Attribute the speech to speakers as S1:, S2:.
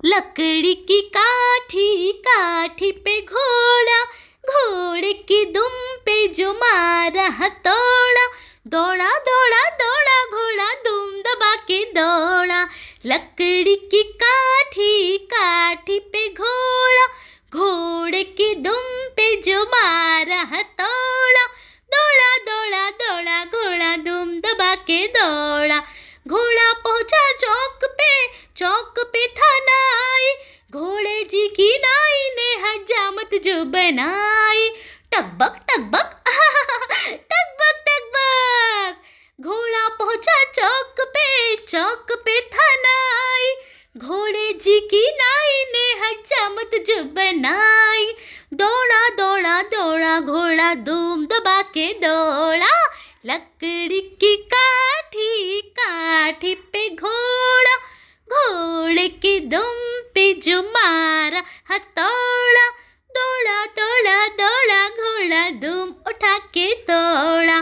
S1: लकड़ी की काठी, काठी पे घोड़ा, घोड़े की दुम पे जो मारा हथौड़ा। दौड़ा दौड़ा दौड़ा घोड़ा दुम दबा के दौड़ा। लकड़ी की काठी, काठी पे घोड़ा, घोड़े की दुम पे जो मारा हथौड़ा। दौड़ा दौड़ा दौड़ा घोड़ा दुम दबा के दौड़ा। घोड़ा पहुंचा चौक पे, चौक पे था नाई, घोड़े जी की नाई ने हजामत जो बनाई। टकबक टकबक टकबक टकबक। घोड़ा पहुंचा चौक पे था नाई, घोड़े जी की नाई ने हजामत जो बनाई। दौड़ा दौड़ा दौड़ा घोड़ा धूम दबा के दौड़ा। लकड़ी की काठी, काठी पे घोड़ा, घोड़े की दुम पे जो मारा हथौड़ा। दौड़ा दौड़ा दौड़ा घोड़ा धूम उठा के दौड़ा।